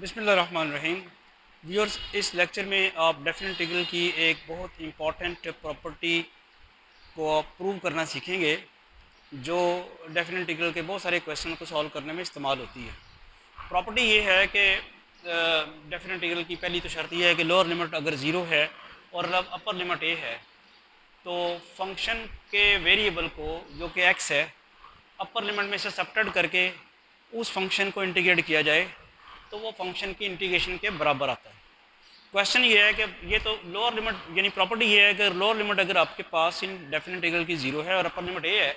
बिस्मिल्लाहिर्रहमानिर्रहीम। व्यूअर्स, इस लेक्चर में आप डेफिनेट इंटीग्रल की एक बहुत इंपॉर्टेंट प्रॉपर्टी को आप प्रूव करना सीखेंगे जो डेफिनेट इंटीग्रल के बहुत सारे क्वेश्चन को सॉल्व करने में इस्तेमाल होती है। प्रॉपर्टी ये है कि डेफिनेट इंटीग्रल की पहली तो शर्त यह है कि लोअर लिमिट अगर ज़ीरो है और अपर लिमिट ए है तो फंक्शन के वेरिएबल को जो कि एक्स है अपर लिमिट में से सब्ट्रैक्ट करके उस फंक्शन को इंटीग्रेट किया जाए तो वो फंक्शन की इंटीग्रेशन के बराबर आता है। क्वेश्चन ये है कि ये तो लोअर लिमिट यानी प्रॉपर्टी ये है कि लोअर लिमिट अगर आपके पास इन डेफिनेट इंटीग्रल की ज़ीरो है और अपर लिमिट ए है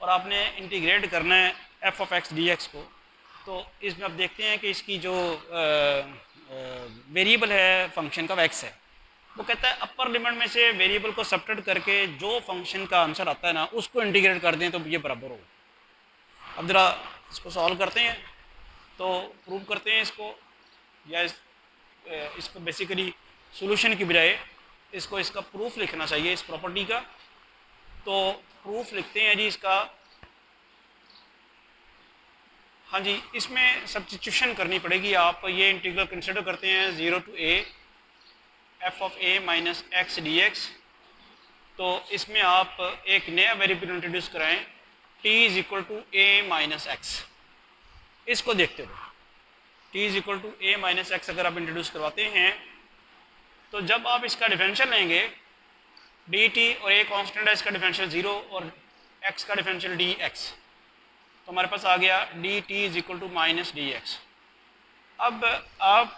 और आपने इंटीग्रेट करना है F of x d x को, तो इसमें आप देखते हैं कि इसकी जो वेरिएबल है फंक्शन का एक्स है, वो कहता है अपर लिमिट में से वेरिएबल को सब्ट्रैक्ट करके जो फंक्शन का आंसर आता है ना उसको इंटीग्रेट कर दें तो ये बराबर होगा। अब ज़रा इसको सॉल्व करते हैं तो प्रूव करते हैं इसको, या इसको बेसिकली सॉल्यूशन की बजाय इसको इसका प्रूफ लिखना चाहिए इस प्रॉपर्टी का। तो प्रूफ लिखते हैं जी इसका। हाँ जी, इसमें सब्स्टिट्यूशन करनी पड़ेगी। आप ये इंटीग्रल कंसिडर करते हैं 0 to a f of a minus x d x. तो इसमें आप एक नया वेरिएबल इंट्रोड्यूस कराएं t is equal to a minus x. इसको देखते हुए t is equal to a minus x अगर आप इंट्रोड्यूस करवाते हैं तो जब आप इसका डिफरेंशियल लेंगे dt और a कांस्टेंट है, इसका डिफरेंशियल 0 और x का डिफरेंशियल dx, तो हमारे पास आ गया dt is equal to minus d x. अब आप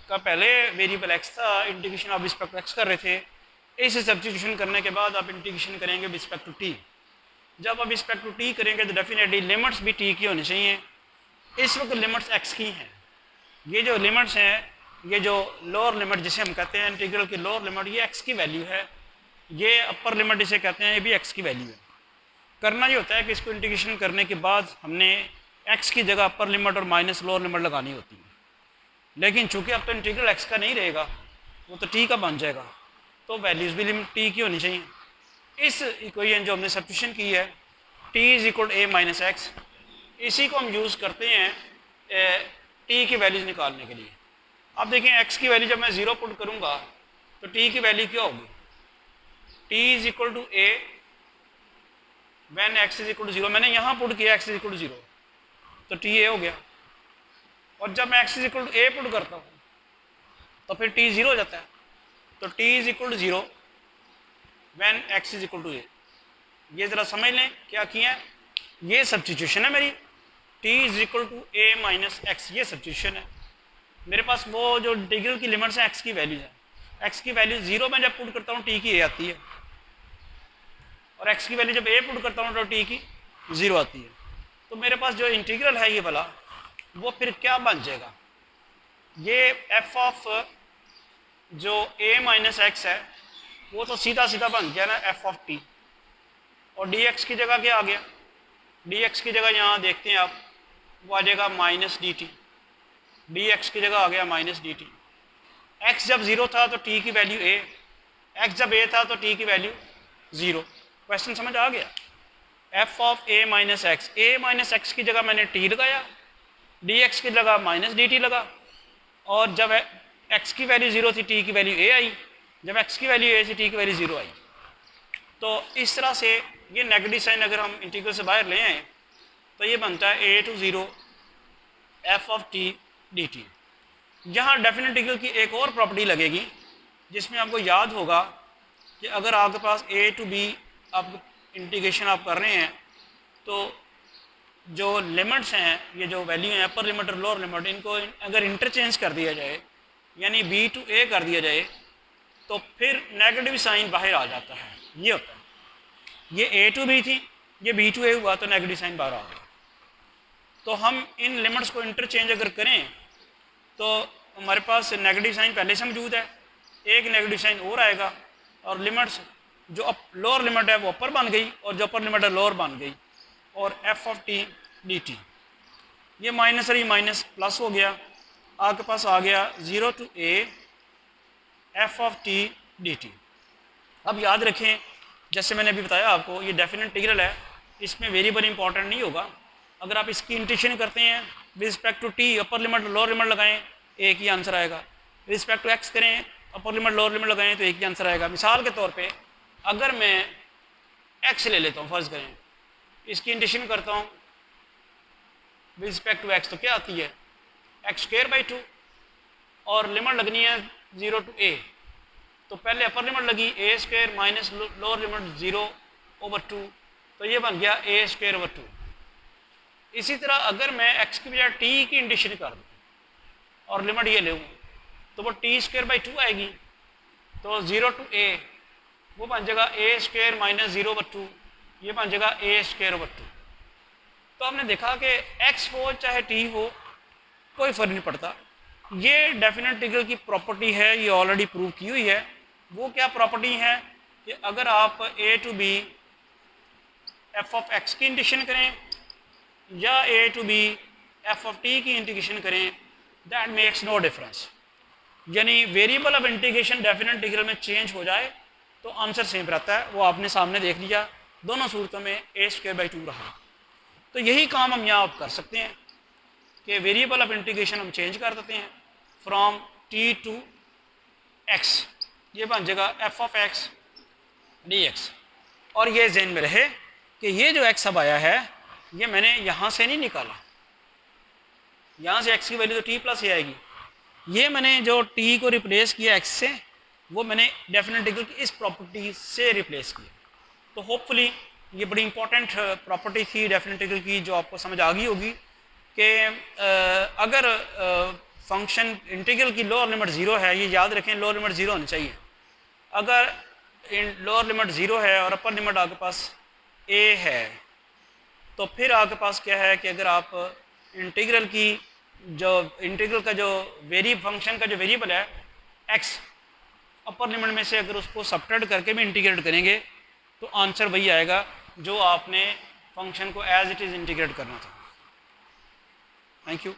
का पहले वेरिएबल x था, इंटीग्रेशन आप रिस्पेक्ट x कर रहे थे, इसे सब्स्टिट्यूशन करने के बाद आप इंटीग्रेशन करेंगे रिस्पेक्ट टू t। जब आप रिस्पेक्ट टू t करेंगे तो डेफिनेटली लिमिट्स भी t की होनी चाहिए। इस वक्त लिमिट्स x की हैं। ये जो लिमिट्स हैं, ये जो लोअर लिमिट जिसे हम कहते हैं इंटीग्रल की लोअर लिमिट, ये x की वैल्यू है। ये अपर लिमिट जिसे कहते हैं ये भी x की वैल्यू है। करना ये होता है कि इसको इंटीग्रेशन करने के बाद हमने x की जगह अपर लिमिट और माइनस लोअर लिमिट लगानी होती है, लेकिन चूंकि अब तो इंटीग्रल x का नहीं रहेगा, वो तो t का बन जाएगा, तो वैल्यूज़ भी लिमिट t की होनी चाहिए। इस इक्वेशन जो हमने सब्स्टिट्यूशन की है t is equal A minus x, इसी को हम यूज़ करते हैं t की वैल्यूज़ निकालने के लिए। अब देखें x की वैल्यू जब मैं 0 पुट करूँगा तो t की वैल्यू क्या होगी? t is equal to a when x is equal to 0। मैंने यहाँ पुट किया x इज इक्वल टू 0 तो t ए हो गया, और जब मैं x is equal to a put करता हूँ तो फिर t 0 हो जाता है। तो t is equal to 0 when x is equal to a. ये ज़रा समझ लें क्या किया है। ये सब्स्टिट्यूशन है मेरी, t is equal to a minus x, ये सब्स्टिट्यूशन है। मेरे पास वो जो इंटीग्रल की लिमिट्स हैं x की वैल्यू है, x की वैल्यू 0 में जब पुट करता हूँ t की a आती है, और x की वैल्यू जब a पुट करता हूँ तो t की 0 आती है। तो मेरे पास जो इंटीग्रल है ये वाला, वो फिर क्या बन जाएगा? ये f ऑफ जो a माइनस एक्स है वो तो सीधा सीधा बन गया ना f ऑफ t, और dx की जगह क्या आ गया? dx की जगह यहाँ देखते हैं आप, वो आ जाएगा माइनस डी टी। dx की जगह आ गया माइनस डी टी। x जब 0 था तो t की वैल्यू a, x जब a था तो t की वैल्यू 0। क्वेश्चन समझ आ गया? f of a minus x, a minus x की जगह मैंने t लगाया, dx की जगह माइनस डी टी लगा, और जब x की वैल्यू 0 थी t की वैल्यू a आई, जब x की वैल्यू a थी t की वैल्यू 0 आई। तो इस तरह से ये नेगेटिव साइन अगर हम इंटीग्रल से बाहर ले आए तो ये बनता है a to 0 f of t d t. यहाँ डेफिनेट इंटीग्रल की एक और प्रॉपर्टी लगेगी जिसमें आपको याद होगा कि अगर आपके पास a टू b आप इंटीग्रेशन आप कर रहे हैं तो जो लिमिट्स हैं, ये जो वैल्यू हैं अपर लिमिट और लोअर लिमिट, इनको अगर इंटरचेंज कर दिया जाए यानी b टू a कर दिया जाए तो फिर नेगेटिव साइन बाहर आ जाता है। ये होता है, ये a टू b थी, ये b टू a हुआ तो नेगेटिव साइन बाहर आ गया। तो हम इन लिमिट्स को इंटरचेंज अगर करें तो हमारे पास नेगेटिव साइन पहले से मौजूद है, एक नेगेटिव साइन और आएगा, और लिमिट्स जो लोअर लिमिट है वो अपर बन गई और जो अपर लिमिट है लोअर बन गई, और F of t d T, ये माइनस और ये माइनस प्लस हो गया, आपके पास आ गया 0 to a f of t d t. अब याद रखें, जैसे मैंने अभी बताया आपको, ये डेफिनेट इंटीग्रल है, इसमें वेरिएबल इंपॉर्टेंट नहीं होगा। अगर आप इसकी इंटीग्रेशन करते हैं with respect to t, upper limit lower limit लगाएं, एक ही आंसर आएगा। रिस्पेक्ट टू एक्स करें, अपर लिमिट लोअर लिमिट लगाएं तो एक ही आंसर आएगा। मिसाल के तौर पे अगर मैं एक्स ले लेता हूँ, फ़र्ज़ करें इसकी इंटीग्रेशन करता हूँ विद रिस्पेक्ट टू एक्स, तो क्या आती है एक्स स्क्वायर बाई 2, और लिमिट लगनी है 0 टू ए। तो पहले अपर लिमिट लगी ए स्क्वायर माइनस लोअर लिमिट 0/2, तो ये बन गया ए स्क्वायर ओवर 2। इसी तरह अगर मैं एक्स की बजाय टी की इंटीग्रेशन कर दूँ और लिमिट ये ले तो वो टी स्क्वायर बाई 2 आएगी, तो 0 टू ए वो बन जाएगा ए स्क्वायर माइनस 0/2, ये बन जाएगा ए स्क्वायर ओवर 2। तो हमने देखा कि एक्स हो चाहे टी हो कोई फ़र्क नहीं पड़ता। ये डेफिनेट इंटीग्रल की प्रॉपर्टी है, ये ऑलरेडी प्रूव की हुई है। वो क्या प्रॉपर्टी है कि अगर आप a to b f of x की इंटीग्रेशन करें या a to b f of t की इंटीग्रेशन करें, दैट मेक्स नो डिफरेंस। यानी variable of integration definite integral में चेंज हो जाए तो आंसर सेम रहता है। वो आपने सामने देख लिया, दोनों सूरतों में ए स्क्वायर बाई 2 रहा। तो यही काम हम यहाँ आप कर सकते हैं कि वेरिएबल ऑफ इंटीग्रेशन हम चेंज कर देते हैं फ्रॉम टी टू एक्स, ये बन जाएगा F of x d x. और ये जहन में रहे कि ये जो एक्स अब आया है ये मैंने यहाँ से नहीं निकाला, यहाँ से एक्स की वैल्यू तो टी प्लस ही आएगी। ये मैंने जो टी को रिप्लेस किया एक्स से, वो मैंने डेफिनेट इंटीग्रल की इस प्रॉपर्टी से रिप्लेस किया। तो होपफुली ये बड़ी इंपॉर्टेंट प्रॉपर्टी थी डेफिनेट इंटीग्रल की, जो आपको समझ आ गई होगी कि अगर फंक्शन इंटीग्रल की लोअर लिमिट 0 है, ये याद रखें लोअर लिमिट 0 होनी चाहिए। अगर लोअर लिमिट 0 है और अपर लिमिट आपके पास a है, तो फिर आपके पास क्या है कि अगर आप इंटीग्रल की जो इंटीग्रल का जो फंक्शन का जो वेरिएबल है x, अपर लिमिट में से अगर उसको सब्ट्रैक्ट करके भी इंटीग्रेट करेंगे तो आंसर वही आएगा जो आपने फंक्शन को एज इट इज़ इंटीग्रेट करना था। Thank you.